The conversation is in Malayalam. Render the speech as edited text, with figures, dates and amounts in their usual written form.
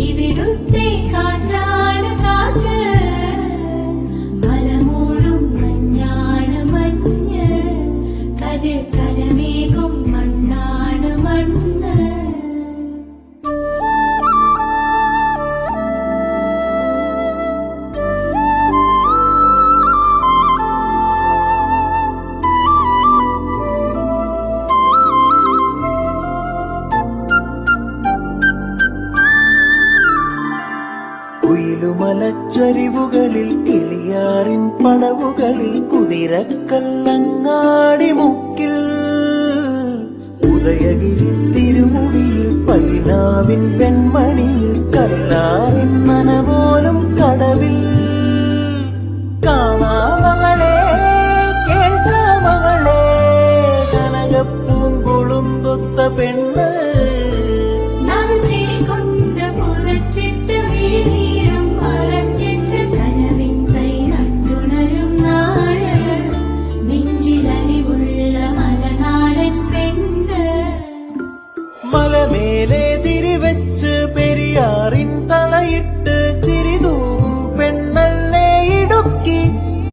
ഇവിടുത്തെ കാറ്റാണ് കാറ്റ്, മലമൂടും മഞ്ഞാണ് മഞ്ഞ്, കതിർ കലമേകും മണ്ണാണ് മണ്ണ്. കുയിലുമലച്ചരിവുകളിൽ കിളിയാറിൻ പടവുകളിൽ കുതിരക്കല്ലങ്ങാടി മുക്കിൽ, ഉദയഗിരി തിരുമുടിയിൽ പൈനാവിൻ പെൺമണിയിൽ കല്ലാറിൻ